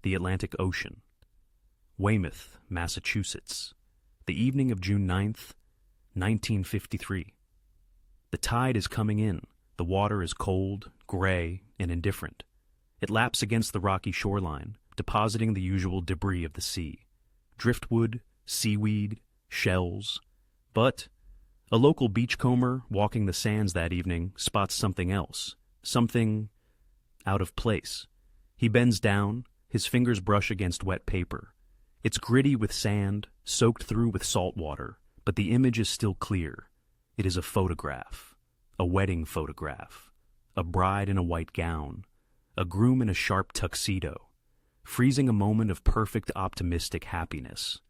the Atlantic Ocean. Weymouth, Massachusetts. The evening of June 9th, 1953. The tide is coming in. The water is cold, gray, and indifferent. It laps against the rocky shoreline, depositing the usual debris of the sea. Driftwood, seaweed, shells. But a local beachcomber walking the sands that evening spots something else. Something out of place. He bends down, his fingers brush against wet paper. It's gritty with sand, soaked through with salt water, but the image is still clear. It is a photograph. A wedding photograph. A bride in a white gown. A groom in a sharp tuxedo. Freezing a moment of perfect optimistic happiness.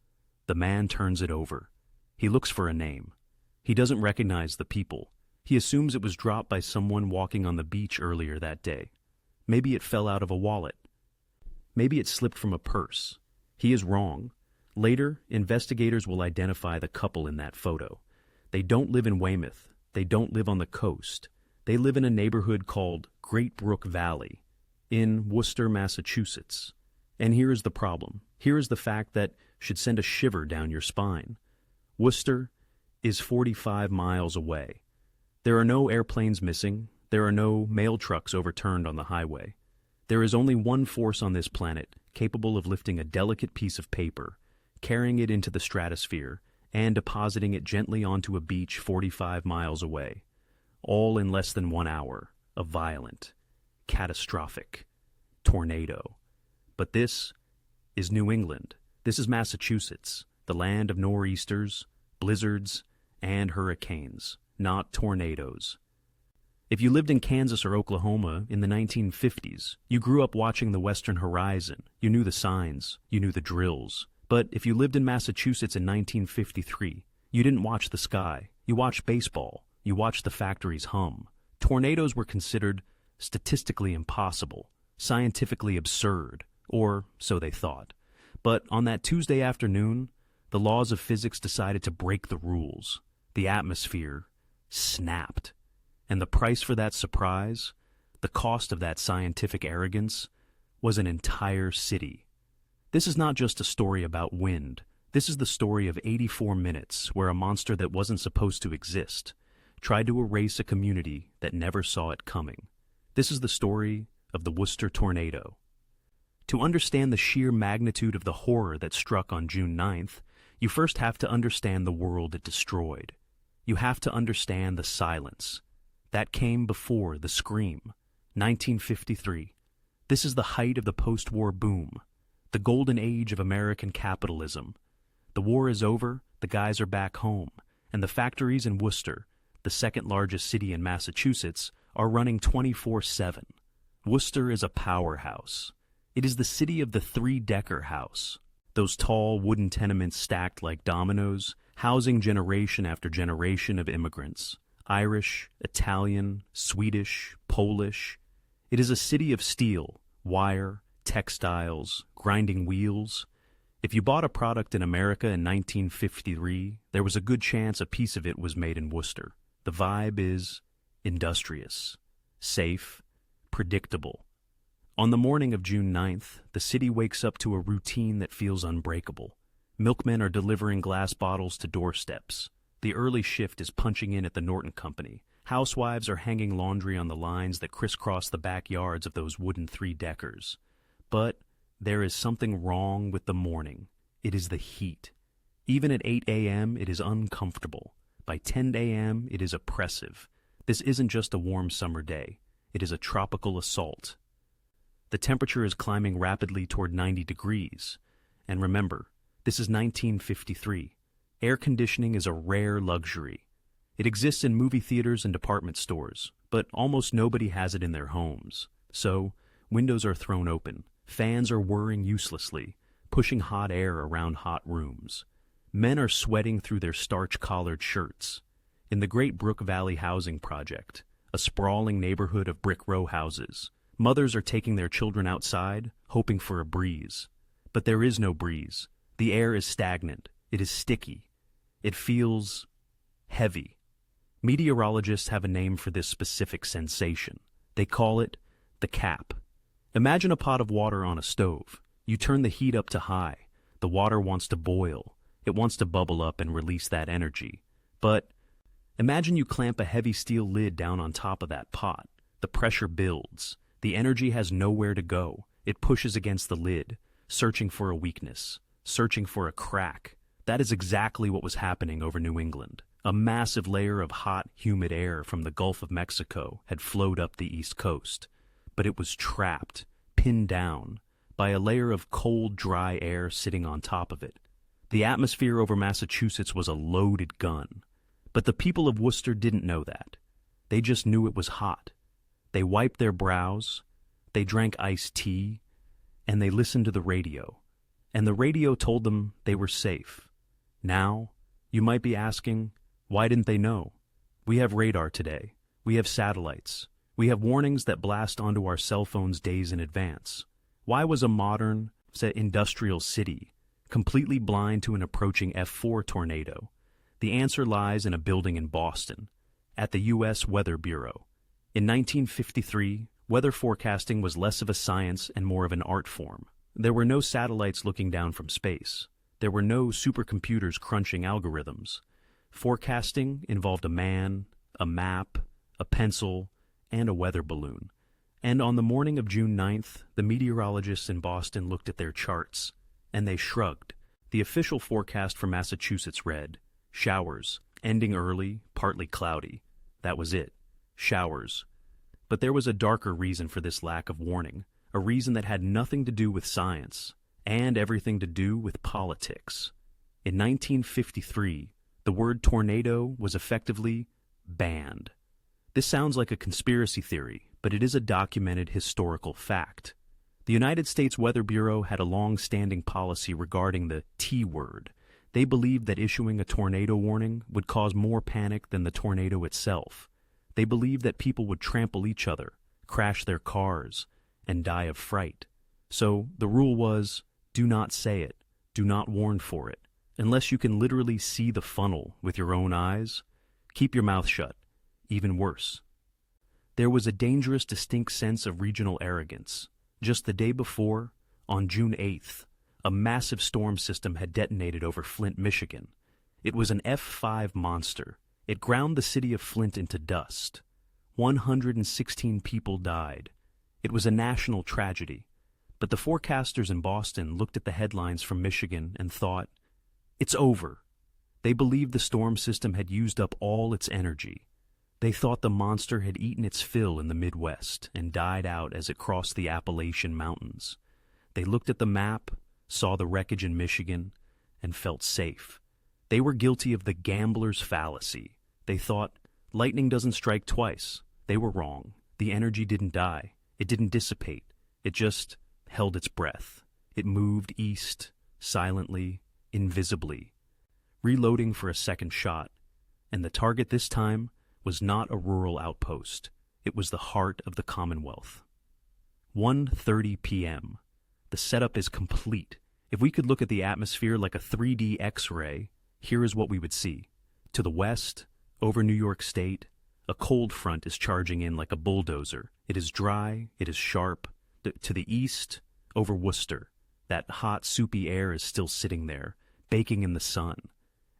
The man turns it over. He looks for a name. He doesn't recognize the people. He assumes it was dropped by someone walking on the beach earlier that day. Maybe it fell out of a wallet. Maybe it slipped from a purse. He is wrong. Later, investigators will identify the couple in that photo. They don't live in Weymouth. They don't live on the coast. They live in a neighborhood called Great Brook Valley, in Worcester, Massachusetts. And here is the problem. Here is the fact that should send a shiver down your spine. Worcester is 45 miles away. There are no airplanes missing. There are no mail trucks overturned on the highway. There is only one force on this planet capable of lifting a delicate piece of paper, carrying it into the stratosphere, and depositing it gently onto a beach 45 miles away, all in less than 1 hour. A violent, catastrophic tornado. But this is New England. This is Massachusetts, the land of nor'easters, blizzards, and hurricanes, not tornadoes. If you lived in Kansas or Oklahoma in the 1950s, you grew up watching the western horizon. You knew the signs. You knew the drills. But if you lived in Massachusetts in 1953, you didn't watch the sky. You watched baseball. You watched the factories hum. Tornadoes were considered statistically impossible, scientifically absurd, or so they thought. But on that Tuesday afternoon, the laws of physics decided to break the rules. The atmosphere snapped. And the price for that surprise, the cost of that scientific arrogance, was an entire city. This is not just a story about wind. This is the story of 84 minutes where a monster that wasn't supposed to exist tried to erase a community that never saw it coming. This is the story of the Worcester tornado. To understand the sheer magnitude of the horror that struck on June 9th, you first have to understand the world it destroyed. You have to understand the silence. That came before the scream. 1953. This is the height of the post-war boom, the golden age of American capitalism. The war is over, the guys are back home, and the factories in Worcester, the second largest city in Massachusetts, are running 24/7. Worcester is a powerhouse. It is the city of the three-decker house, those tall wooden tenements stacked like dominoes, housing generation after generation of immigrants. Irish, Italian, Swedish, Polish. It is a city of steel, wire, textiles, grinding wheels. If you bought a product in America in 1953, there was a good chance a piece of it was made in Worcester. The vibe is industrious, safe, predictable. On the morning of June 9th, the city wakes up to a routine that feels unbreakable. Milkmen are delivering glass bottles to doorsteps. The early shift is punching in at the Norton Company. Housewives are hanging laundry on the lines that crisscross the backyards of those wooden three-deckers. But there is something wrong with the morning. It is the heat. Even at 8 a.m., it is uncomfortable. By 10 a.m., it is oppressive. This isn't just a warm summer day. It is a tropical assault. The temperature is climbing rapidly toward 90 degrees. And remember, this is 1953. Air conditioning is a rare luxury. It exists in movie theaters and department stores, but almost nobody has it in their homes. So, windows are thrown open. Fans are whirring uselessly, pushing hot air around hot rooms. Men are sweating through their starch-collared shirts. In the Great Brook Valley Housing Project, a sprawling neighborhood of brick row houses, mothers are taking their children outside, hoping for a breeze. But there is no breeze. The air is stagnant. It is sticky. It feels heavy. Meteorologists have a name for this specific sensation. They call it the cap. Imagine a pot of water on a stove. You turn the heat up to high. The water wants to boil. It wants to bubble up and release that energy. But imagine you clamp a heavy steel lid down on top of that pot. The pressure builds. The energy has nowhere to go. It pushes against the lid, searching for a weakness, searching for a crack. That is exactly what was happening over New England. A massive layer of hot, humid air from the Gulf of Mexico had flowed up the East Coast, but it was trapped, pinned down, by a layer of cold, dry air sitting on top of it. The atmosphere over Massachusetts was a loaded gun, but the people of Worcester didn't know that. They just knew it was hot. They wiped their brows, they drank iced tea, and they listened to the radio. And the radio told them they were safe. Now, you might be asking, why didn't they know? We have radar today. We have satellites. We have warnings that blast onto our cell phones days in advance. Why was a modern, industrial city completely blind to an approaching F4 tornado? The answer lies in a building in Boston, at the U.S. Weather Bureau. In 1953, weather forecasting was less of a science and more of an art form. There were no satellites looking down from space. There were no supercomputers crunching algorithms. Forecasting involved a man, a map, a pencil, and a weather balloon. And on the morning of June 9th, the meteorologists in Boston looked at their charts, and they shrugged. The official forecast for Massachusetts read, showers, ending early, partly cloudy. That was it. Showers. But there was a darker reason for this lack of warning, a reason that had nothing to do with science, and everything to do with politics. In 1953, the word tornado was effectively banned. This sounds like a conspiracy theory, but it is a documented historical fact. The United States Weather Bureau had a long-standing policy regarding the T word. They believed that issuing a tornado warning would cause more panic than the tornado itself. They believed that people would trample each other, crash their cars, and die of fright. So the rule was, do not say it, do not warn for it. Unless you can literally see the funnel with your own eyes, keep your mouth shut. Even worse. There was a dangerous, distinct sense of regional arrogance. Just the day before, on June 8th, a massive storm system had detonated over Flint, Michigan. It was an F5 monster. It ground the city of Flint into dust. 116 people died. It was a national tragedy. But the forecasters in Boston looked at the headlines from Michigan and thought, it's over. They believed the storm system had used up all its energy. They thought the monster had eaten its fill in the Midwest and died out as it crossed the Appalachian Mountains. They looked at the map, saw the wreckage in Michigan, and felt safe. They were guilty of the gambler's fallacy. They thought, lightning doesn't strike twice. They were wrong. The energy didn't die. It didn't dissipate. It just held its breath. It moved east, silently, invisibly, reloading for a second shot. And the target this time was not a rural outpost. It was the heart of the Commonwealth. 1:30 p.m. The setup is complete. If we could look at the atmosphere like a 3D X-ray, here is what we would see. To the west, over New York State, a cold front is charging in like a bulldozer. It is dry, it is sharp. To the east, over Worcester, that hot, soupy air is still sitting there, baking in the sun.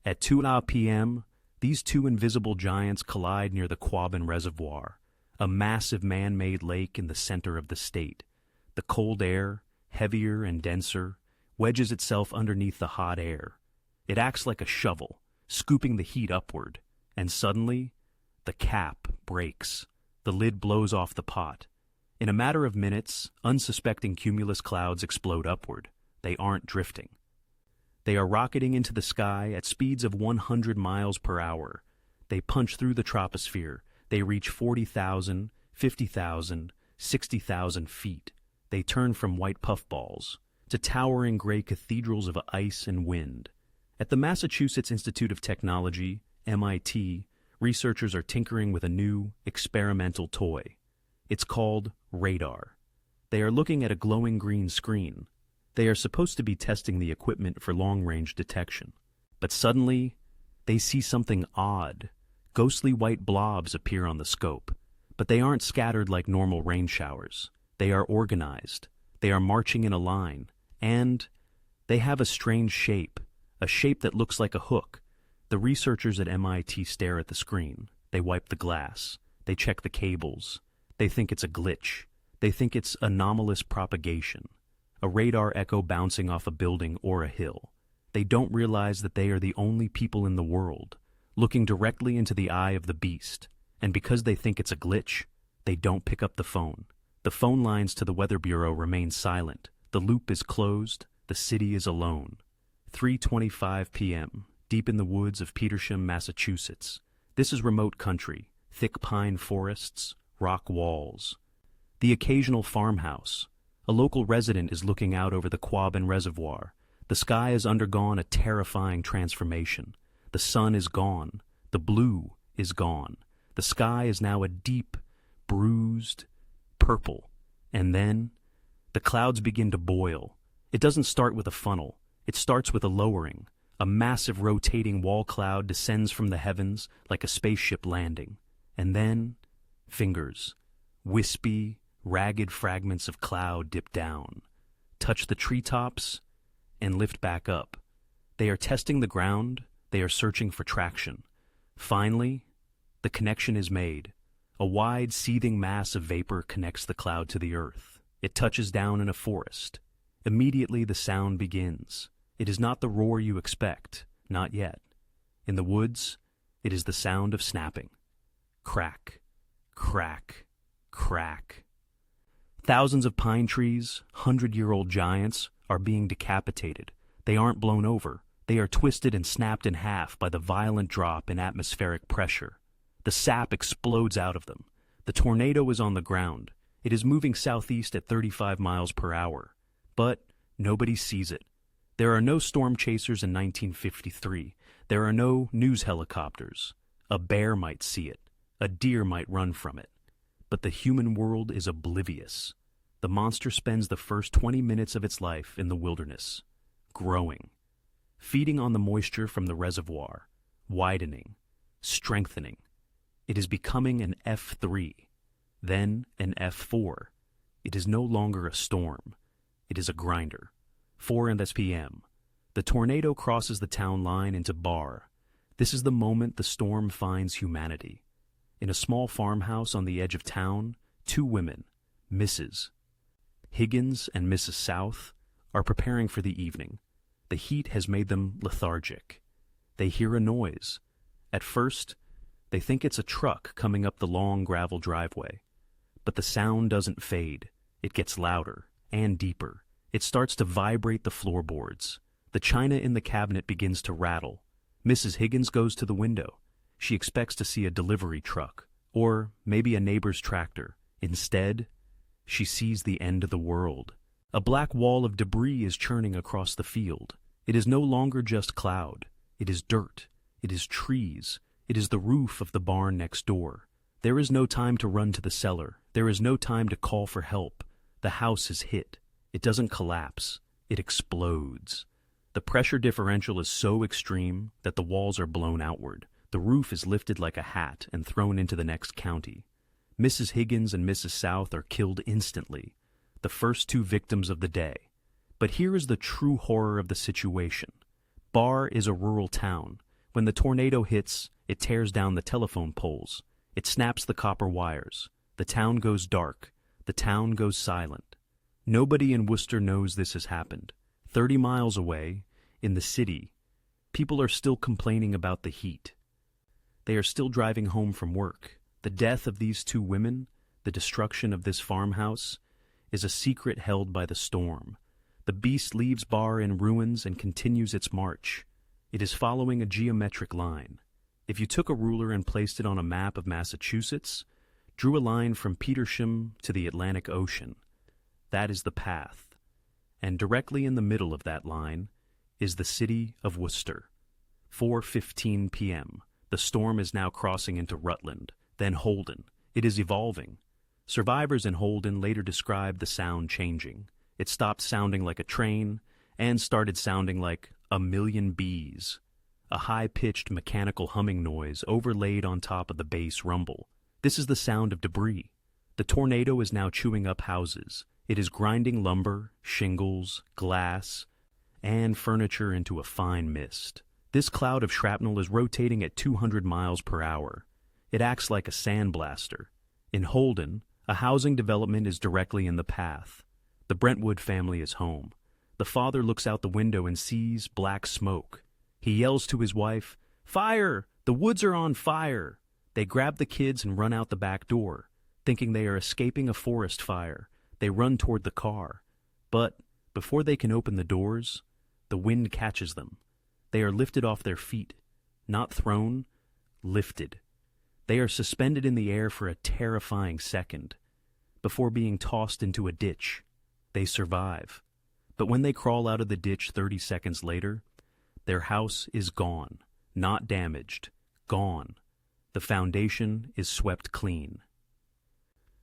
At 2 p.m., these two invisible giants collide near the Quabbin Reservoir, a massive man-made lake in the center of the state. The cold air, heavier and denser, wedges itself underneath the hot air. It acts like a shovel, scooping the heat upward, and suddenly, the cap breaks. The lid blows off the pot. In a matter of minutes, unsuspecting cumulus clouds explode upward. They aren't drifting. They are rocketing into the sky at speeds of 100 miles per hour. They punch through the troposphere. They reach 40,000, 50,000, 60,000 feet. They turn from white puffballs to towering gray cathedrals of ice and wind. At the Massachusetts Institute of Technology, MIT, researchers are tinkering with a new, experimental toy. It's called radar. They are looking at a glowing green screen. They are supposed to be testing the equipment for long-range detection. But suddenly, they see something odd. Ghostly white blobs appear on the scope. But they aren't scattered like normal rain showers. They are organized. They are marching in a line. And they have a strange shape, a shape that looks like a hook. The researchers at MIT stare at the screen. They wipe the glass. They check the cables. They think it's a glitch. They think it's anomalous propagation, a radar echo bouncing off a building or a hill. They don't realize that they are the only people in the world, looking directly into the eye of the beast. And because they think it's a glitch, they don't pick up the phone. The phone lines to the Weather Bureau remain silent. The loop is closed. The city is alone. 3:25 p.m., deep in the woods of Petersham, Massachusetts. This is remote country, thick pine forests, rock walls. The occasional farmhouse. A local resident is looking out over the Quabbin Reservoir. The sky has undergone a terrifying transformation. The sun is gone. The blue is gone. The sky is now a deep, bruised purple. And then the clouds begin to boil. It doesn't start with a funnel. It starts with a lowering. A massive rotating wall cloud descends from the heavens like a spaceship landing. And then fingers, wispy, ragged fragments of cloud dip down, touch the treetops, and lift back up. They are testing the ground. They are searching for traction. Finally, the connection is made. A wide, seething mass of vapor connects the cloud to the earth. It touches down in a forest. Immediately the sound begins. It is not the roar you expect, not yet. In the woods, it is the sound of snapping. Crack, crack, crack. Thousands of pine trees, 100-year-old giants, are being decapitated. They aren't blown over. They are twisted and snapped in half by the violent drop in atmospheric pressure. The sap explodes out of them. The tornado is on the ground. It is moving southeast at 35 miles per hour. But nobody sees it. There are no storm chasers in 1953. There are no news helicopters. A bear might see it. A deer might run from it. But the human world is oblivious. The monster spends the first 20 minutes of its life in the wilderness, growing, feeding on the moisture from the reservoir, widening, strengthening. It is becoming an F3, then an F4. It is no longer a storm. It is a grinder. 4 p.m. The tornado crosses the town line into Barre. This is the moment the storm finds humanity. In a small farmhouse on the edge of town, 2 women, Mrs. Higgins and Mrs. South, are preparing for the evening. The heat has made them lethargic. They hear a noise. At first, they think it's a truck coming up the long gravel driveway. But the sound doesn't fade. It gets louder and deeper. It starts to vibrate the floorboards. The china in the cabinet begins to rattle. Mrs. Higgins goes to the window. She expects to see a delivery truck, or maybe a neighbor's tractor. Instead, she sees the end of the world. A black wall of debris is churning across the field. It is no longer just cloud. It is dirt. It is trees. It is the roof of the barn next door. There is no time to run to the cellar. There is no time to call for help. The house is hit. It doesn't collapse. It explodes. The pressure differential is so extreme that the walls are blown outward. The roof is lifted like a hat and thrown into the next county. Mrs. Higgins and Mrs. South are killed instantly, the first 2 victims of the day. But here is the true horror of the situation. Barre is a rural town. When the tornado hits, it tears down the telephone poles. It snaps the copper wires. The town goes dark. The town goes silent. Nobody in Worcester knows this has happened. 30 miles away, in the city, people are still complaining about the heat. They are still driving home from work. The death of these 2 women, the destruction of this farmhouse, is a secret held by the storm. The beast leaves Barre in ruins and continues its march. It is following a geometric line. If you took a ruler and placed it on a map of Massachusetts, drew a line from Petersham to the Atlantic Ocean, that is the path. And directly in the middle of that line is the city of Worcester. 4:15 p.m. The storm is now crossing into Rutland, then Holden. It is evolving. Survivors in Holden later described the sound changing. It stopped sounding like a train and started sounding like a million bees. A high-pitched mechanical humming noise overlaid on top of the bass rumble. This is the sound of debris. The tornado is now chewing up houses. It is grinding lumber, shingles, glass, and furniture into a fine mist. This cloud of shrapnel is rotating at 200 miles per hour. It acts like a sandblaster. In Holden, a housing development is directly in the path. The Brentwood family is home. The father looks out the window and sees black smoke. He yells to his wife, "Fire! The woods are on fire!" They grab the kids and run out the back door. Thinking they are escaping a forest fire, they run toward the car. But before they can open the doors, the wind catches them. They are lifted off their feet. Not thrown, lifted. They are suspended in the air for a terrifying second. Before being tossed into a ditch, they survive. But when they crawl out of the ditch 30 seconds later, their house is gone, not damaged, gone. The foundation is swept clean.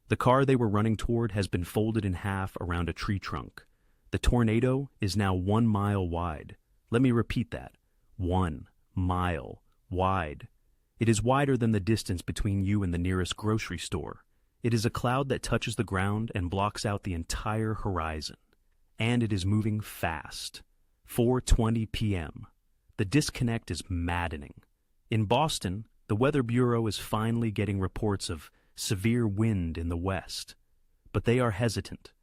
The car they were running toward has been folded in half around a tree trunk. The tornado is now 1 mile wide. Let me repeat that. 1 mile wide. It is wider than the distance between you and the nearest grocery store. It is a cloud that touches the ground and blocks out the entire horizon. And it is moving fast. 4:20 p.m. The disconnect is maddening. In Boston, the Weather Bureau is finally getting reports of severe wind in the west. But they are hesitant.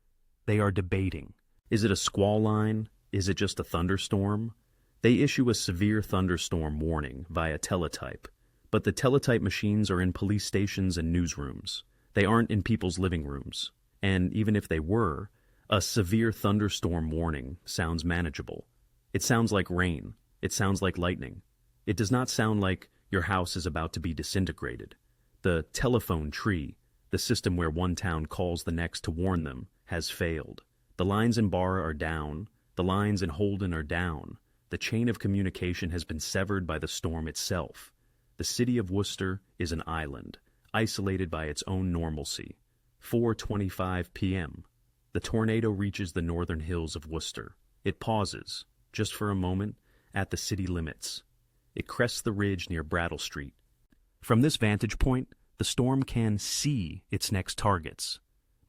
They are debating. Is it a squall line? Is it just a thunderstorm? They issue a severe thunderstorm warning via teletype. But the teletype machines are in police stations and newsrooms. They aren't in people's living rooms. And even if they were, a severe thunderstorm warning sounds manageable. It sounds like rain. It sounds like lightning. It does not sound like your house is about to be disintegrated. The telephone tree, the system where one town calls the next to warn them, has failed. The lines in Barre are down. The lines in Holden are down. The chain of communication has been severed by the storm itself. The city of Worcester is an island, isolated by its own normalcy. 4:25 p.m. The tornado reaches the northern hills of Worcester. It pauses, just for a moment, at the city limits. It crests the ridge near Brattle Street. From this vantage point, the storm can see its next targets.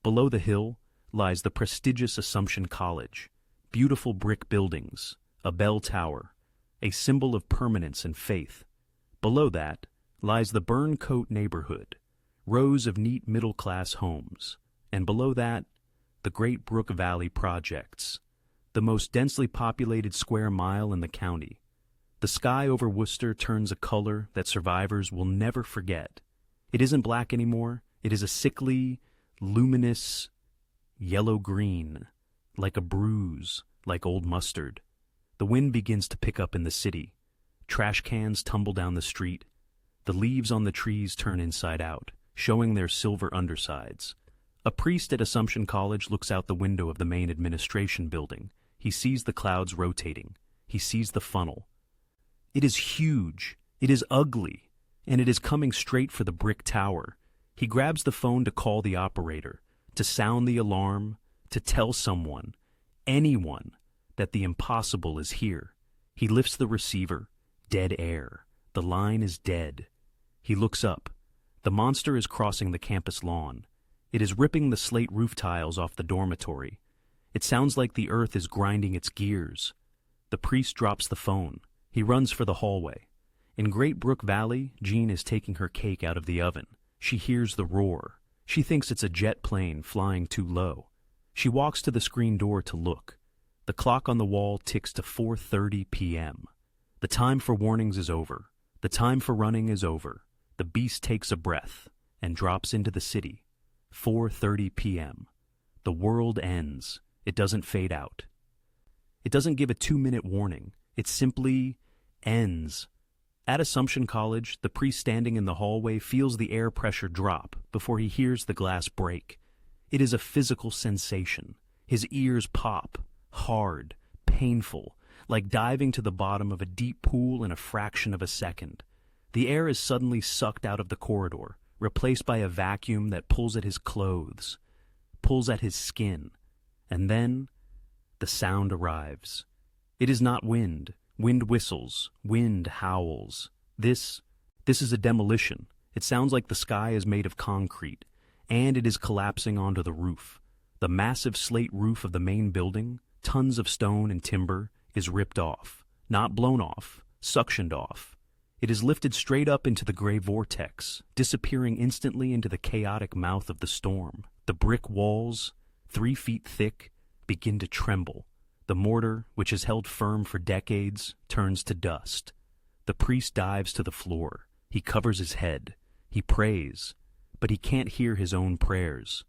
Below the hill lies the prestigious Assumption College, beautiful brick buildings, a bell tower, a symbol of permanence and faith. Below that lies the Burncoat neighborhood, rows of neat middle-class homes, and below that, the Great Brook Valley projects, the most densely populated square mile in the county. The sky over Worcester turns a color that survivors will never forget. It isn't black anymore. It is a sickly, luminous yellow-green, like a bruise, like old mustard. The wind begins to pick up in the city. Trash cans tumble down the street. The leaves on the trees turn inside out, showing their silver undersides. A priest at Assumption College looks out the window of the main administration building. He sees the clouds rotating. He sees the funnel. It is huge. It is ugly. And it is coming straight for the brick tower. He grabs the phone to call the operator, to sound the alarm, to tell someone, anyone, that the impossible is here. He lifts the receiver. Dead air. The line is dead. He looks up. The monster is crossing the campus lawn. It is ripping the slate roof tiles off the dormitory. It sounds like the earth is grinding its gears. The priest drops the phone. He runs for the hallway. In Great Brook Valley, Jean is taking her cake out of the oven. She hears the roar. She thinks it's a jet plane flying too low. She walks to the screen door to look. The clock on the wall ticks to 4:30 p.m. The time for warnings is over. The time for running is over. The beast takes a breath and drops into the city. 4:30 p.m. The world ends. It doesn't fade out. It doesn't give a 2-minute warning. It simply ends. At Assumption College, the priest standing in the hallway feels the air pressure drop before he hears the glass break. It is a physical sensation. His ears pop, hard, painful, like diving to the bottom of a deep pool in a fraction of a second. The air is suddenly sucked out of the corridor, replaced by a vacuum that pulls at his clothes, pulls at his skin. And then, the sound arrives. It is not wind. Wind whistles. Wind howls. This is a demolition. It sounds like the sky is made of concrete, and it is collapsing onto the roof. The massive slate roof of the main building, tons of stone and timber, is ripped off, not blown off, suctioned off. It is lifted straight up into the gray vortex, disappearing instantly into the chaotic mouth of the storm. The brick walls, 3 feet thick, begin to tremble. The mortar, which has held firm for decades, turns to dust. The priest dives to the floor. He covers his head. He prays, but he can't hear his own prayers.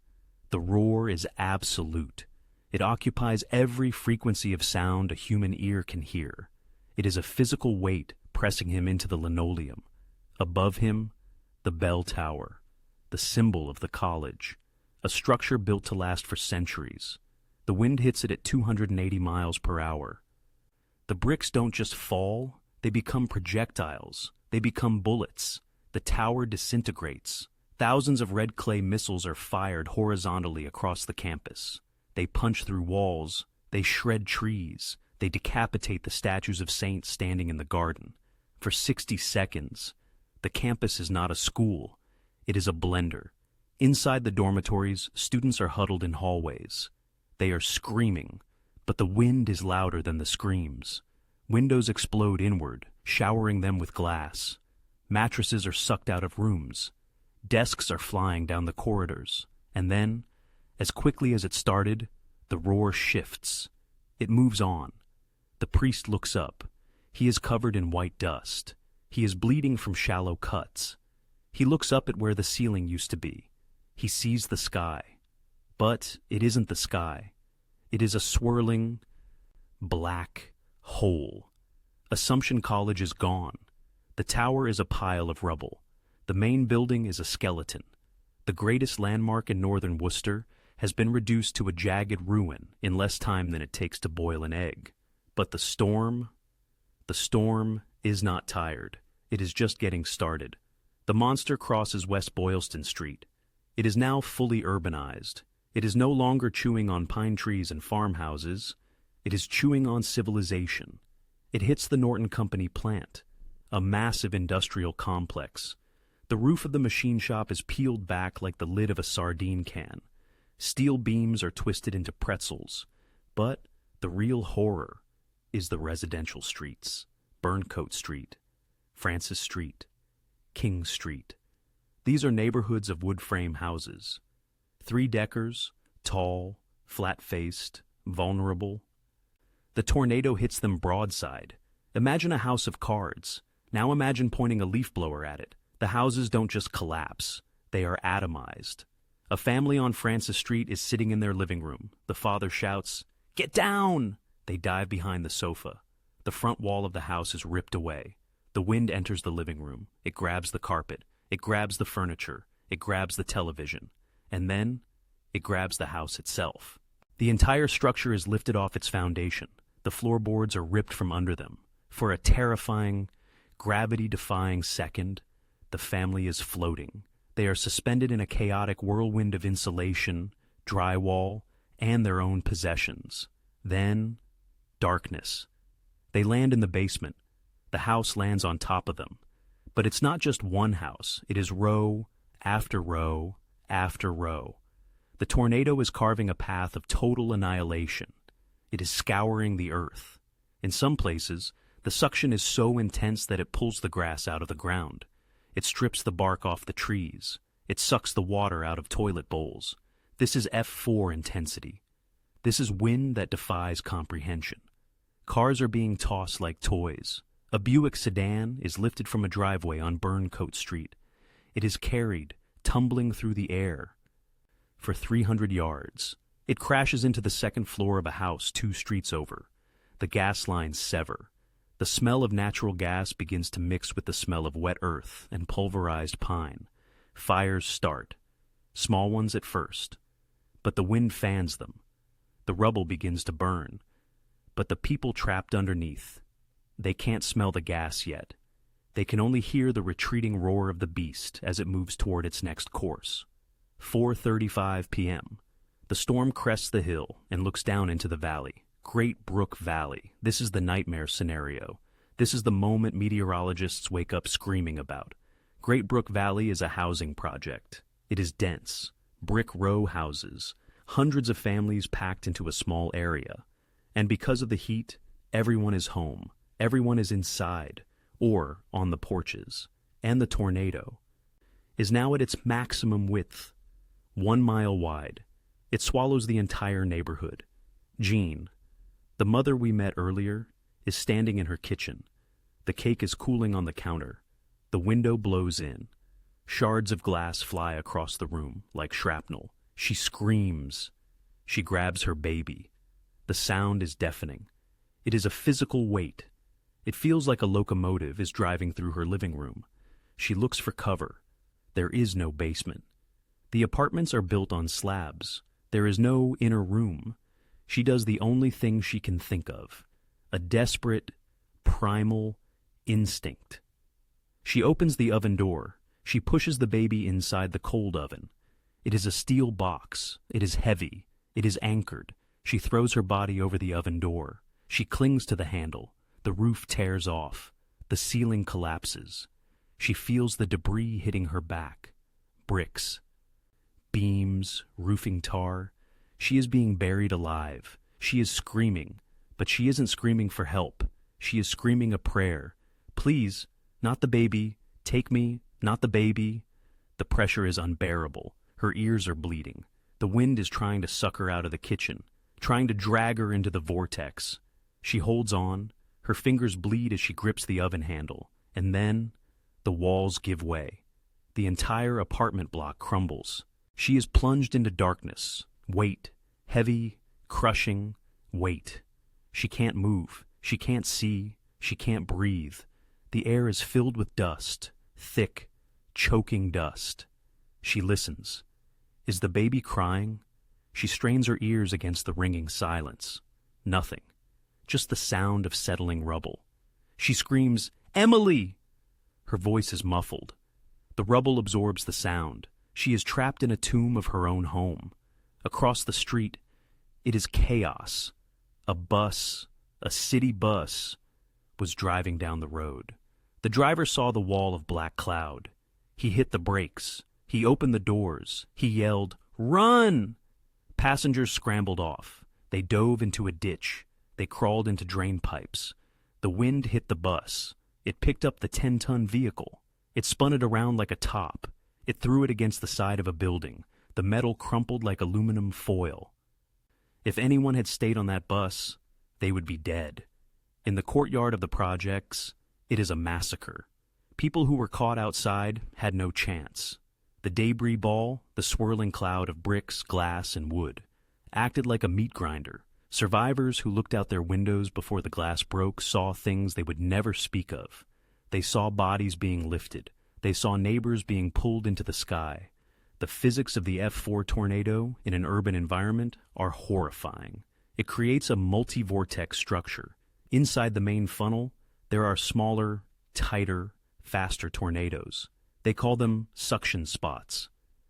The roar is absolute. It occupies every frequency of sound a human ear can hear. It is a physical weight pressing him into the linoleum. Above him, the bell tower, the symbol of the college, a structure built to last for centuries. The wind hits it at 280 miles per hour. The bricks don't just fall, they become projectiles. They become bullets. The tower disintegrates. Thousands of red clay missiles are fired horizontally across the campus. They punch through walls. They shred trees. They decapitate the statues of saints standing in the garden. For 60 seconds, the campus is not a school. It is a blender. Inside the dormitories, students are huddled in hallways. They are screaming, but the wind is louder than the screams. Windows explode inward, showering them with glass. Mattresses are sucked out of rooms. Desks are flying down the corridors. And then, as quickly as it started, the roar shifts. It moves on. The priest looks up. He is covered in white dust. He is bleeding from shallow cuts. He looks up at where the ceiling used to be. He sees the sky. But it isn't the sky. It is a swirling, black hole. Assumption College is gone. The tower is a pile of rubble. The main building is a skeleton. The greatest landmark in northern Worcester has been reduced to a jagged ruin in less time than it takes to boil an egg. But the storm is not tired. It is just getting started. The monster crosses West Boylston Street. It is now fully urbanized. It is no longer chewing on pine trees and farmhouses. It is chewing on civilization. It hits the Norton Company plant, a massive industrial complex. The roof of the machine shop is peeled back like the lid of a sardine can. Steel beams are twisted into pretzels. But the real horror is the residential streets. Burncoat Street, Francis Street, King Street. These are neighborhoods of wood frame houses. 3-deckers, tall, flat-faced, vulnerable. The tornado hits them broadside. Imagine a house of cards. Now imagine pointing a leaf blower at it. The houses don't just collapse. They are atomized. A family on Francis Street is sitting in their living room. The father shouts, "Get down!" They dive behind the sofa. The front wall of the house is ripped away. The wind enters the living room. It grabs the carpet. It grabs the furniture. It grabs the television. And then, it grabs the house itself. The entire structure is lifted off its foundation. The floorboards are ripped from under them. For a terrifying, gravity-defying second, the family is floating. They are suspended in a chaotic whirlwind of insulation, drywall, and their own possessions. Then, darkness. They land in the basement. The house lands on top of them. But it's not just one house. It is row after row after row. The tornado is carving a path of total annihilation. It is scouring the earth. In some places, the suction is so intense that it pulls the grass out of the ground. It strips the bark off the trees. It sucks the water out of toilet bowls. This is F4 intensity. This is wind that defies comprehension. Cars are being tossed like toys. A Buick sedan is lifted from a driveway on Burncoat Street. It is carried, tumbling through the air, for 300 yards. It crashes into the second floor of a house 2 streets over. The gas lines sever. The smell of natural gas begins to mix with the smell of wet earth and pulverized pine. Fires start, small ones at first, but the wind fans them. The rubble begins to burn, but the people trapped underneath, they can't smell the gas yet. They can only hear the retreating roar of the beast as it moves toward its next course. 4:35 p.m. The storm crests the hill and looks down into the valley. Great Brook Valley. This is the nightmare scenario. This is the moment meteorologists wake up screaming about. Great Brook Valley is a housing project. It is dense. Brick row houses. Hundreds of families packed into a small area. And because of the heat, everyone is home. Everyone is inside, or on the porches. And the tornado is now at its maximum width, 1 mile wide. It swallows the entire neighborhood. Jean, the mother we met earlier, is standing in her kitchen. The cake is cooling on the counter. The window blows in. Shards of glass fly across the room like shrapnel. She screams. She grabs her baby. The sound is deafening. It is a physical weight. It feels like a locomotive is driving through her living room. She looks for cover. There is no basement. The apartments are built on slabs. There is no inner room. She does the only thing she can think of. A desperate, primal instinct. She opens the oven door. She pushes the baby inside the cold oven. It is a steel box. It is heavy. It is anchored. She throws her body over the oven door. She clings to the handle. The roof tears off. The ceiling collapses. She feels the debris hitting her back. Bricks. Beams. Roofing tar. She is being buried alive. She is screaming. But she isn't screaming for help. She is screaming a prayer. Please, not the baby. Take me, not the baby. The pressure is unbearable. Her ears are bleeding. The wind is trying to suck her out of the kitchen, trying to drag her into the vortex. She holds on. Her fingers bleed as she grips the oven handle. And then, the walls give way. The entire apartment block crumbles. She is plunged into darkness. Weight. Heavy, crushing, weight. She can't move. She can't see. She can't breathe. The air is filled with dust. Thick, choking dust. She listens. Is the baby crying? She strains her ears against the ringing silence. Nothing. Just the sound of settling rubble. She screams, "Emily!" Her voice is muffled. The rubble absorbs the sound. She is trapped in a tomb of her own home. Across the street, it is chaos. A bus, a city bus, was driving down the road. The driver saw the wall of black cloud. He hit the brakes. He opened the doors. He yelled, "Run!" Passengers scrambled off. They dove into a ditch. They crawled into drain pipes. The wind hit the bus. It picked up the 10-ton vehicle. It spun it around like a top. It threw it against the side of a building. The metal crumpled like aluminum foil. If anyone had stayed on that bus, they would be dead. In the courtyard of the projects, it is a massacre. People who were caught outside had no chance. The debris ball, the swirling cloud of bricks, glass, and wood, acted like a meat grinder. Survivors who looked out their windows before the glass broke saw things they would never speak of. They saw bodies being lifted. They saw neighbors being pulled into the sky. The physics of the F4 tornado in an urban environment are horrifying. It creates a multi-vortex structure. Inside the main funnel, there are smaller, tighter, faster tornadoes. They call them suction spots.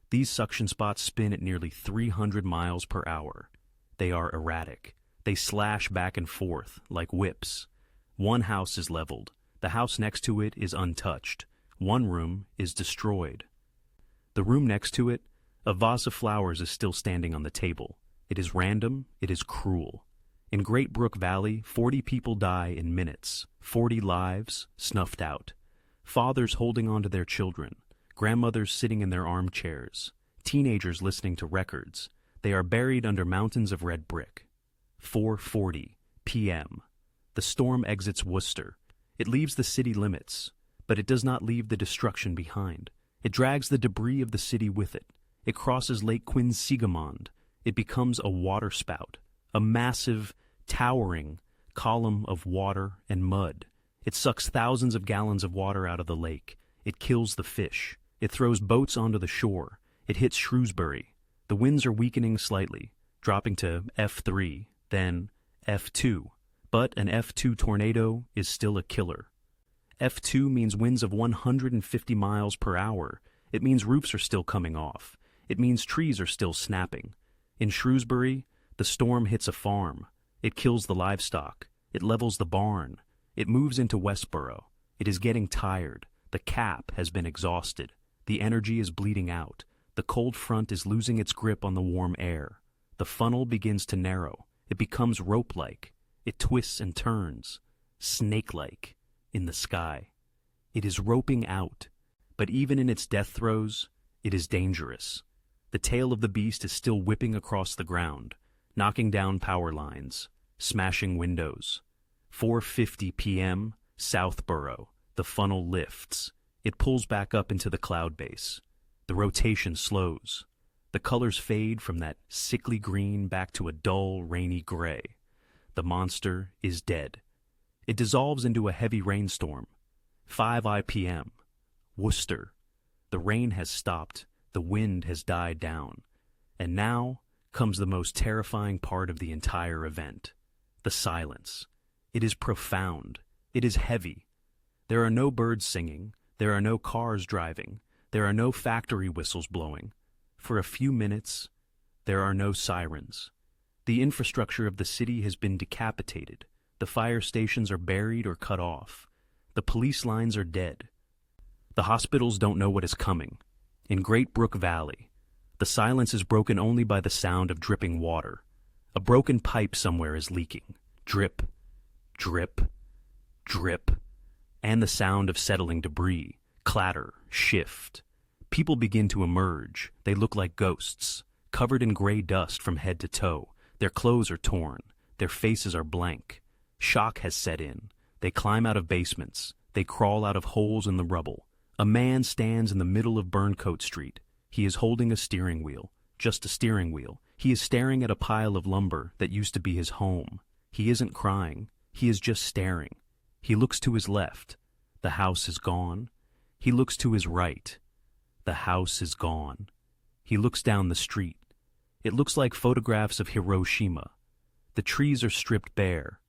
These suction spots spin at nearly 300 miles per hour. They are erratic. They slash back and forth like whips. One house is leveled. The house next to it is untouched. One room is destroyed. The room next to it, a vase of flowers is still standing on the table. It is random. It is cruel. In Great Brook Valley, 40 people die in minutes. 40 lives snuffed out. Fathers holding on to their children. Grandmothers sitting in their armchairs. Teenagers listening to records. They are buried under mountains of red brick. 4:40 p.m. The storm exits Worcester. It leaves the city limits, but it does not leave the destruction behind. It drags the debris of the city with it. It crosses Lake Quinsigamond. It becomes a waterspout, a massive, towering column of water and mud. It sucks thousands of gallons of water out of the lake. It kills the fish. It throws boats onto the shore. It hits Shrewsbury. The winds are weakening slightly, dropping to F3, then F2. But an F2 tornado is still a killer. F2 means winds of 150 miles per hour. It means roofs are still coming off. It means trees are still snapping. In Shrewsbury, the storm hits a farm. It kills the livestock. It levels the barn. It moves into Westboro. It is getting tired. The cap has been exhausted. The energy is bleeding out. The cold front is losing its grip on the warm air. The funnel begins to narrow. It becomes rope-like. It twists and turns, snake-like, in the sky. It is roping out, but even in its death throes, it is dangerous. The tail of the beast is still whipping across the ground, knocking down power lines, smashing windows. 4:50 p.m., Southborough. The funnel lifts. It pulls back up into the cloud base. The rotation slows. The colors fade from that sickly green back to a dull, rainy gray. The monster is dead. It dissolves into a heavy rainstorm. 5 p.m., Worcester. The rain has stopped. The wind has died down. And now comes the most terrifying part of the entire event. The silence. It is profound. It is heavy. There are no birds singing. There are no cars driving. There are no factory whistles blowing. For a few minutes, there are no sirens. The infrastructure of the city has been decapitated. The fire stations are buried or cut off. The police lines are dead. The hospitals don't know what is coming. In Great Brook Valley, the silence is broken only by the sound of dripping water. A broken pipe somewhere is leaking. Drip, drip, drip, and the sound of settling debris. Clatter, shift. People begin to emerge. They look like ghosts, covered in gray dust from head to toe. Their clothes are torn. Their faces are blank. Shock has set in. They climb out of basements. They crawl out of holes in the rubble. A man stands in the middle of Burncoat Street. He is holding a steering wheel, just a steering wheel. He is staring at a pile of lumber that used to be his home. He isn't crying. He is just staring. He looks to his left. The house is gone. He looks to his right. The house is gone. He looks down the street. It looks like photographs of Hiroshima. The trees are stripped bare.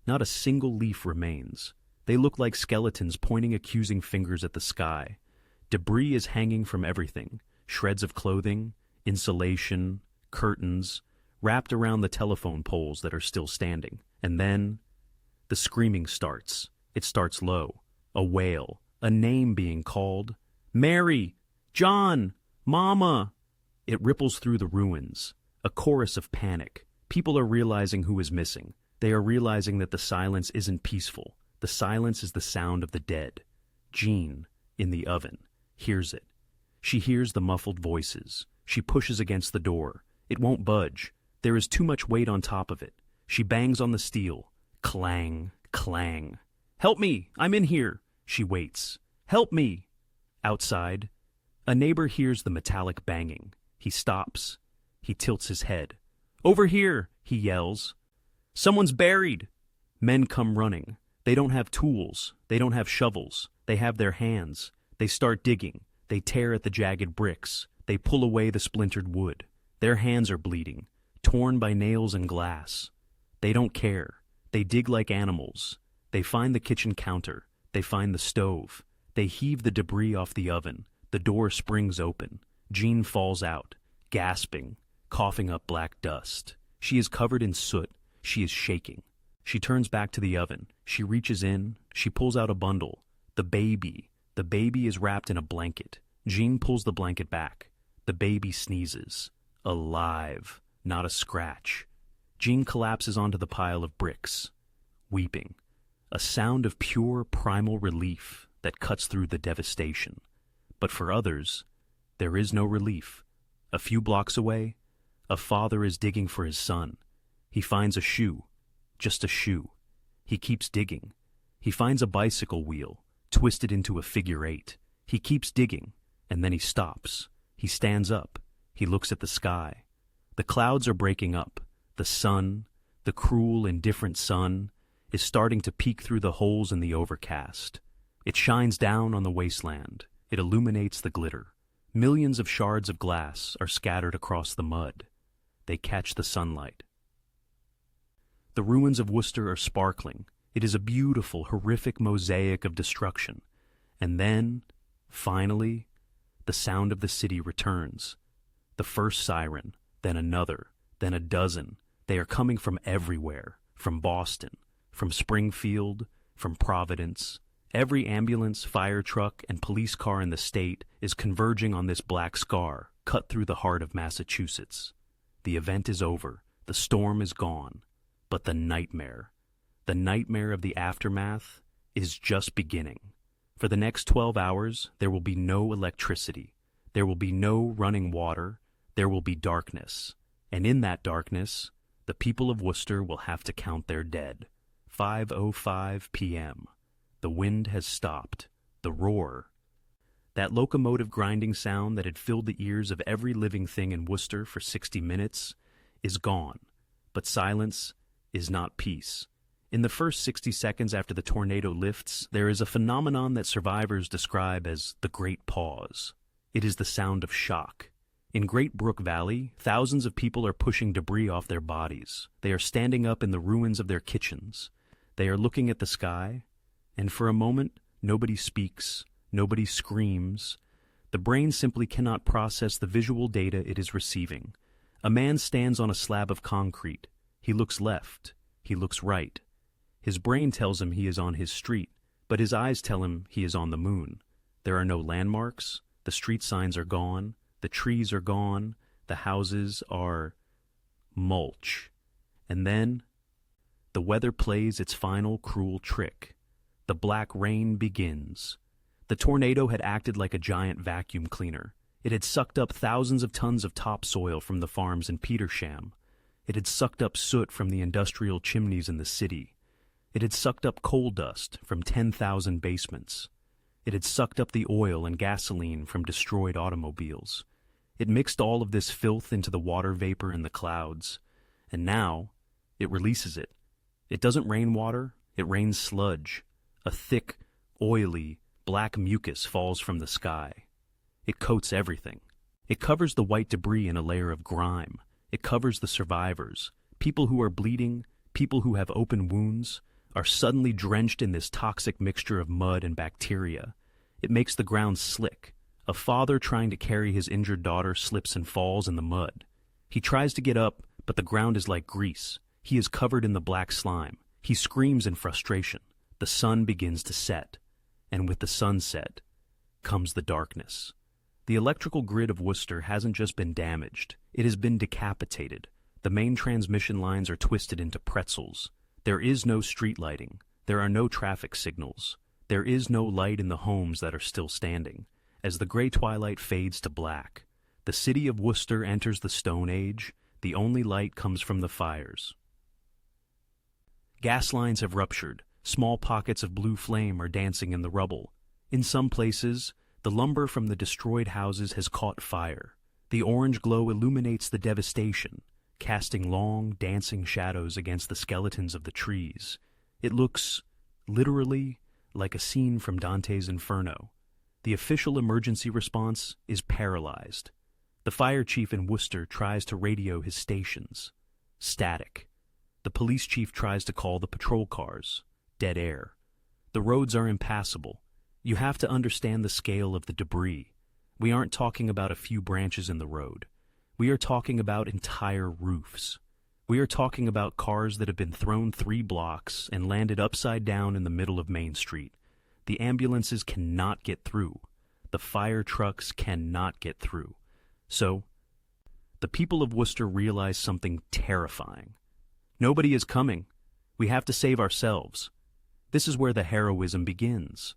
Not a single leaf remains. They look like skeletons pointing accusing fingers at the sky. Debris is hanging from everything. Shreds of clothing, insulation, curtains, wrapped around the telephone poles that are still standing. And then, the screaming starts. It starts low. A wail. A name being called. Mary! John! Mama! It ripples through the ruins. A chorus of panic. People are realizing who is missing. They are realizing that the silence isn't peaceful. The silence is the sound of the dead. Jean, in the oven, hears it. She hears the muffled voices. She pushes against the door. It won't budge. There is too much weight on top of it. She bangs on the steel. Clang, clang. Help me! I'm in here! She waits. Help me! Outside, a neighbor hears the metallic banging. He stops. He tilts his head. Over here! He yells. Someone's buried! Men come running. They don't have tools. They don't have shovels. They have their hands. They start digging. They tear at the jagged bricks. They pull away the splintered wood. Their hands are bleeding, torn by nails and glass. They don't care. They dig like animals. They find the kitchen counter. They find the stove. They heave the debris off the oven. The door springs open. Jean falls out, gasping, coughing up black dust. She is covered in soot. She is shaking. She turns back to the oven. She reaches in. She pulls out a bundle. The baby. The baby is wrapped in a blanket. Jean pulls the blanket back. The baby sneezes. Alive. Not a scratch. Jean collapses onto the pile of bricks, weeping. A sound of pure primal relief that cuts through the devastation. But for others, there is no relief. A few blocks away, a father is digging for his son. He finds a shoe. Just a shoe. He keeps digging. He finds a bicycle wheel, twisted into a figure 8. He keeps digging, and then he stops. He stands up. He looks at the sky. The clouds are breaking up. The sun, the cruel, indifferent sun, is starting to peek through the holes in the overcast. It shines down on the wasteland. It illuminates the glitter. Millions of shards of glass are scattered across the mud. They catch the sunlight. The ruins of Worcester are sparkling. It is a beautiful, horrific mosaic of destruction. And then, finally, the sound of the city returns. The first siren, then another, then a dozen. They are coming from everywhere, from Boston, from Springfield, from Providence. Every ambulance, fire truck, and police car in the state is converging on this black scar cut through the heart of Massachusetts. The event is over. The storm is gone. But the nightmare of the aftermath, is just beginning. For the next 12 hours, there will be no electricity. There will be no running water. There will be darkness. And in that darkness, the people of Worcester will have to count their dead. 5:05 p.m. The wind has stopped. The roar. That locomotive grinding sound that had filled the ears of every living thing in Worcester for 60 minutes is gone. But silence is not peace. In the first 60 seconds after the tornado lifts, there is a phenomenon that survivors describe as the Great Pause. It is the sound of shock. In Great Brook Valley, thousands of people are pushing debris off their bodies. They are standing up in the ruins of their kitchens. They are looking at the sky, and for a moment, nobody speaks, nobody screams. The brain simply cannot process the visual data it is receiving. A man stands on a slab of concrete. He looks left. He looks right. His brain tells him he is on his street, but his eyes tell him he is on the moon. There are no landmarks. The street signs are gone. The trees are gone. The houses are mulch. And then the weather plays its final cruel trick. The black rain begins. The tornado had acted like a giant vacuum cleaner. It had sucked up thousands of tons of topsoil from the farms in Petersham. It had sucked up soot from the industrial chimneys in the city. It had sucked up coal dust from 10,000 basements. It had sucked up the oil and gasoline from destroyed automobiles. It mixed all of this filth into the water vapor in the clouds, and now it releases it. It doesn't rain water, it rains sludge. A thick, oily, black mucus falls from the sky. It coats everything. It covers the white debris in a layer of grime. It covers the survivors. People who are bleeding, people who have open wounds, are suddenly drenched in this toxic mixture of mud and bacteria. It makes the ground slick. A father trying to carry his injured daughter slips and falls in the mud. He tries to get up, but the ground is like grease. He is covered in the black slime. He screams in frustration. The sun begins to set, and with the sunset comes the darkness. The electrical grid of Worcester hasn't just been damaged, it has been decapitated. The main transmission lines are twisted into pretzels. There is no street lighting. There are no traffic signals. There is no light in the homes that are still standing. As the gray twilight fades to black, the city of Worcester enters the Stone Age. The only light comes from the fires. Gas lines have ruptured. Small pockets of blue flame are dancing in the rubble. In some places, the lumber from the destroyed houses has caught fire. The orange glow illuminates the devastation, casting long, dancing shadows against the skeletons of the trees. It looks, literally, like a scene from Dante's Inferno. The official emergency response is paralyzed. The fire chief in Worcester tries to radio his stations. Static. The police chief tries to call the patrol cars. Dead air. The roads are impassable. You have to understand the scale of the debris. We aren't talking about a few branches in the road. We are talking about entire roofs. We are talking about cars that have been thrown 3 blocks and landed upside down in the middle of Main Street. The ambulances cannot get through. The fire trucks cannot get through. So, the people of Worcester realize something terrifying. Nobody is coming. We have to save ourselves. This is where the heroism begins.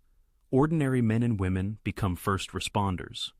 Ordinary men and women become first responders.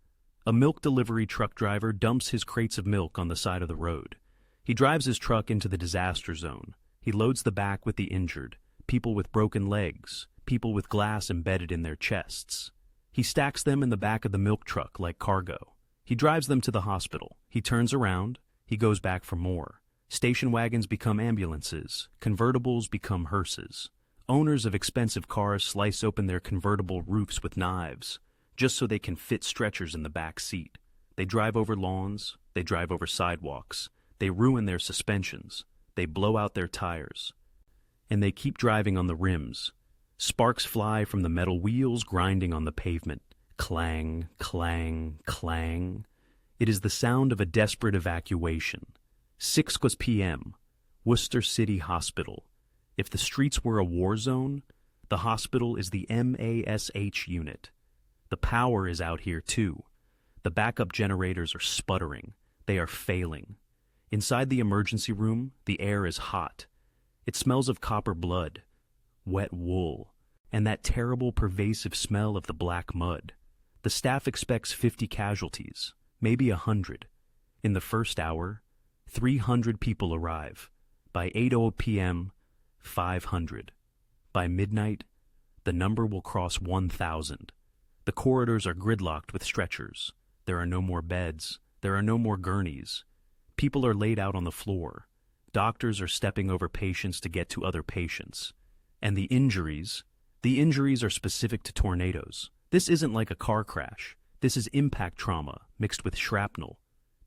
A milk delivery truck driver dumps his crates of milk on the side of the road. He drives his truck into the disaster zone. He loads the back with the injured, people with broken legs, people with glass embedded in their chests. He stacks them in the back of the milk truck like cargo. He drives them to the hospital. He turns around. He goes back for more. Station wagons become ambulances. Convertibles become hearses. Owners of expensive cars slice open their convertible roofs with knives, just so they can fit stretchers in the back seat. They drive over lawns. They drive over sidewalks. They ruin their suspensions. They blow out their tires. And they keep driving on the rims. Sparks fly from the metal wheels grinding on the pavement. Clang, clang, clang. It is the sound of a desperate evacuation. 6 p.m. Worcester City Hospital. If the streets were a war zone, the hospital is the MASH unit. The power is out here too. The backup generators are sputtering. They are failing. Inside the emergency room, the air is hot. It smells of copper blood, wet wool, and that terrible pervasive smell of the black mud. The staff expects 50 casualties, maybe 100. In the first hour, 300 people arrive. By 8:00 p.m., 500. By midnight, the number will cross 1,000. The corridors are gridlocked with stretchers. There are no more beds. There are no more gurneys. People are laid out on the floor. Doctors are stepping over patients to get to other patients. And the injuries are specific to tornadoes. This isn't like a car crash. This is impact trauma mixed with shrapnel.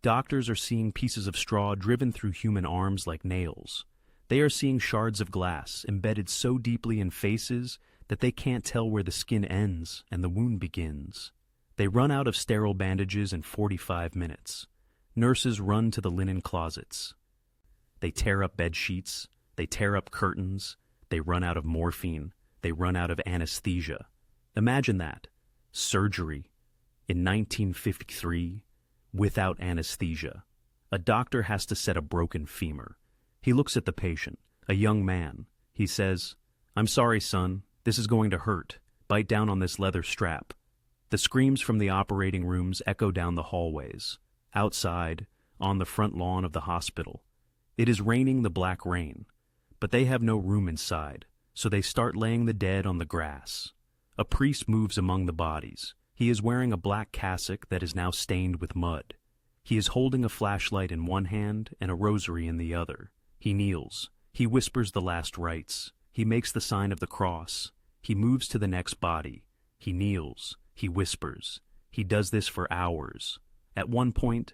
Doctors are seeing pieces of straw driven through human arms like nails. They are seeing shards of glass embedded so deeply in faces that they can't tell where the skin ends and the wound begins. They run out of sterile bandages in 45 minutes. Nurses run to the linen closets. They tear up bed sheets. They tear up curtains. They run out of morphine. They run out of anesthesia. Imagine that. Surgery in 1953 without anesthesia. A doctor has to set a broken femur. He looks at the patient, a young man. He says, "I'm sorry, son. This is going to hurt. Bite down on this leather strap." The screams from the operating rooms echo down the hallways. Outside, on the front lawn of the hospital, it is raining the black rain, but they have no room inside, so they start laying the dead on the grass. A priest moves among the bodies. He is wearing a black cassock that is now stained with mud. He is holding a flashlight in one hand and a rosary in the other. He kneels. He whispers the last rites. He makes the sign of the cross. He moves to the next body. He kneels. He whispers. He does this for hours. At one point,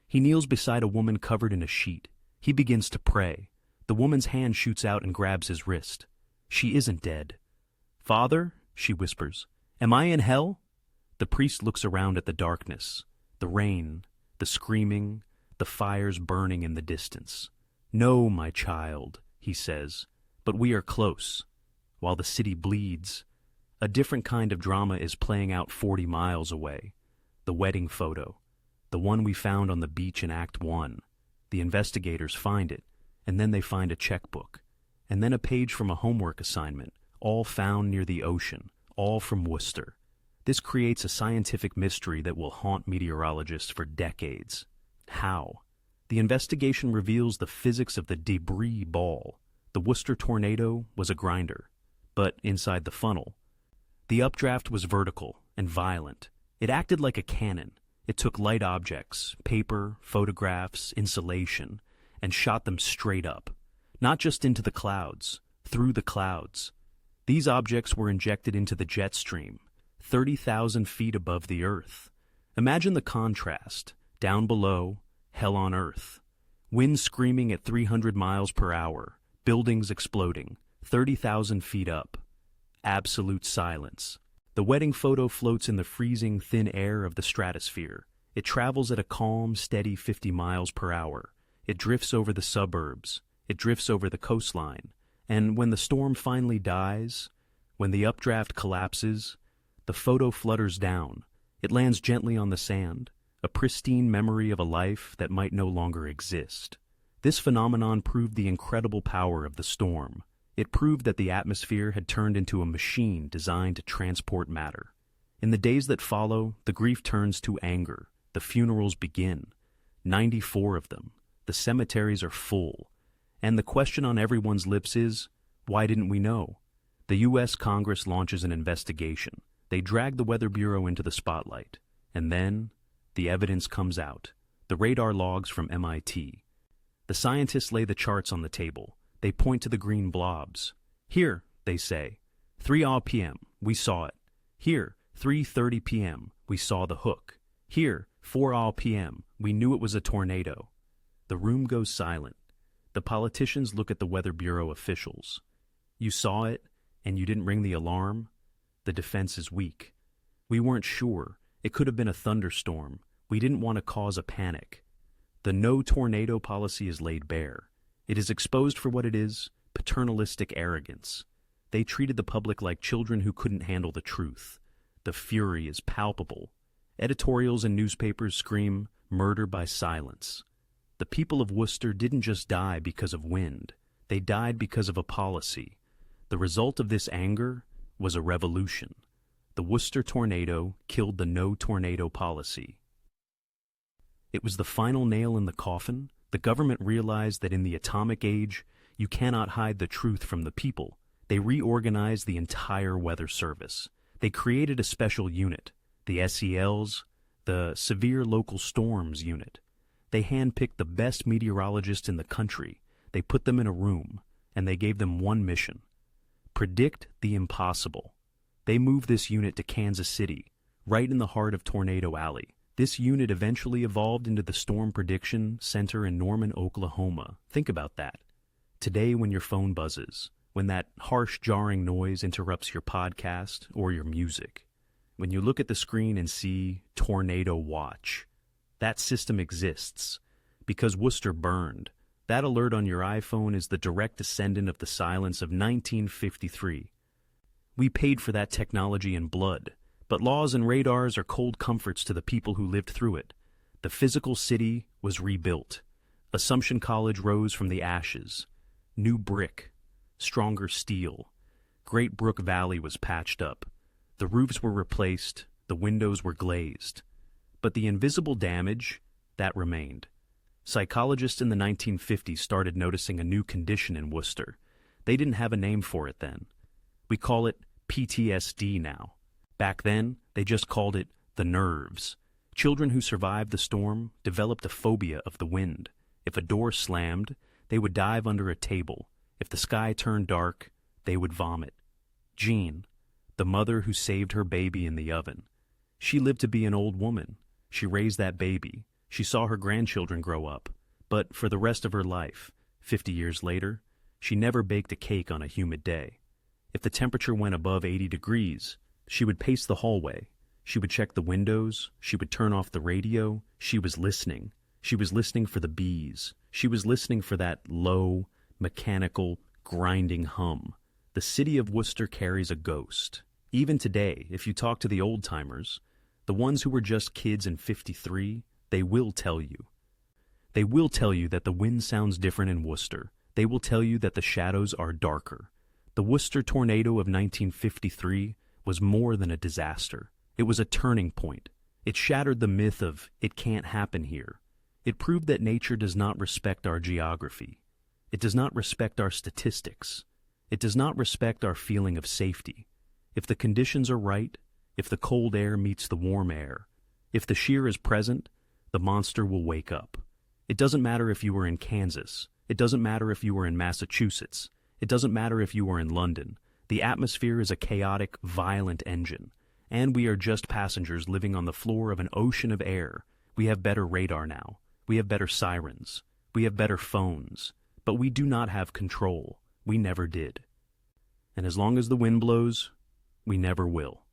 he kneels beside a woman covered in a sheet. He begins to pray. The woman's hand shoots out and grabs his wrist. She isn't dead. "Father," she whispers, "am I in hell?" The priest looks around at the darkness, the rain, the screaming, the fires burning in the distance. "No, my child," he says, "but we are close." While the city bleeds, a different kind of drama is playing out 40 miles away. The wedding photo, the one we found on the beach in Act 1. The investigators find it, and then they find a checkbook, and then a page from a homework assignment, all found near the ocean, all from Worcester. This creates a scientific mystery that will haunt meteorologists for decades. How? The investigation reveals the physics of the debris ball. The Worcester tornado was a grinder, but inside the funnel, the updraft was vertical and violent. It acted like a cannon. It took light objects, paper, photographs, insulation, and shot them straight up, not just into the clouds, through the clouds. These objects were injected into the jet stream, 30,000 feet above the earth. Imagine the contrast. Down below, hell on earth. Wind screaming at 300 miles per hour, buildings exploding, 30,000 feet up. Absolute silence. The wedding photo floats in the freezing, thin air of the stratosphere. It travels at a calm, steady 50 miles per hour. It drifts over the suburbs. It drifts over the coastline. And when the storm finally dies, when the updraft collapses, the photo flutters down. It lands gently on the sand, a pristine memory of a life that might no longer exist. This phenomenon proved the incredible power of the storm. It proved that the atmosphere had turned into a machine designed to transport matter. In the days that follow, the grief turns to anger. The funerals begin. 94 of them. The cemeteries are full. And the question on everyone's lips is, why didn't we know? The U.S. Congress launches an investigation. They drag the Weather Bureau into the spotlight. And then, the evidence comes out. The radar logs from MIT. The scientists lay the charts on the table. They point to the green blobs. "Here," they say, 3 p.m., we saw it. Here, 3:30 p.m., we saw the hook. Here, 4 p.m., we knew it was a tornado. The room goes silent. The politicians look at the Weather Bureau officials. "You saw it, and you didn't ring the alarm?" The defense is weak. "We weren't sure. It could have been a thunderstorm. We didn't want to cause a panic." The no tornado policy is laid bare. It is exposed for what it is, paternalistic arrogance. They treated the public like children who couldn't handle the truth. The fury is palpable. Editorials and newspapers scream, "Murder by silence." The people of Worcester didn't just die because of wind. They died because of a policy. The result of this anger was a revolution. The Worcester tornado killed the no tornado policy. It was the final nail in the coffin. The government realized that in the atomic age, you cannot hide the truth from the people. They reorganized the entire weather service. They created a special unit, the SELs, the Severe Local Storms Unit. They handpicked the best meteorologists in the country. They put them in a room, and they gave them one mission: predict the impossible. They moved this unit to Kansas City, right in the heart of Tornado Alley. This unit eventually evolved into the Storm Prediction Center in Norman, Oklahoma. Think about that. Today, when your phone buzzes, when that harsh, jarring noise interrupts your podcast or your music, when you look at the screen and see Tornado Watch, that system exists because Worcester burned. That alert on your iPhone is the direct descendant of the silence of 1953. We paid for that technology in blood, but laws and radars are cold comforts to the people who lived through it. The physical city was rebuilt. Assumption College rose from the ashes. New brick, stronger steel. Great Brook Valley was patched up. The roofs were replaced, the windows were glazed. But the invisible damage, that remained. Psychologists in the 1950s started noticing a new condition in Worcester. They didn't have a name for it then. We call it PTSD now. Back then, they just called it the nerves. Children who survived the storm developed a phobia of the wind. If a door slammed, they would dive under a table. If the sky turned dark, they would vomit. Jean, the mother who saved her baby in the oven. She lived to be an old woman. She raised that baby. She saw her grandchildren grow up. But for the rest of her life, 50 years later, she never baked a cake on a humid day. If the temperature went above 80 degrees, she would pace the hallway. She would check the windows. She would turn off the radio. She was listening. She was listening for the bees. She was listening for that low, mechanical, grinding hum. The city of Worcester carries a ghost. Even today, if you talk to the old-timers, the ones who were just kids in '53, they will tell you. They will tell you that the wind sounds different in Worcester. They will tell you that the shadows are darker. The Worcester tornado of 1953 was more than a disaster. It was a turning point. It shattered the myth of "it can't happen here." It proved that nature does not respect our geography. It does not respect our statistics. It does not respect our feeling of safety. If the conditions are right, if the cold air meets the warm air, if the shear is present, the monster will wake up. It doesn't matter if you were in Kansas. It doesn't matter if you were in Massachusetts. It doesn't matter if you were in London. The atmosphere is a chaotic, violent engine, and we are just passengers living on the floor of an ocean of air. We have better radar now. We have better sirens. We have better phones. But we do not have control. We never did. And as long as the wind blows, we never will.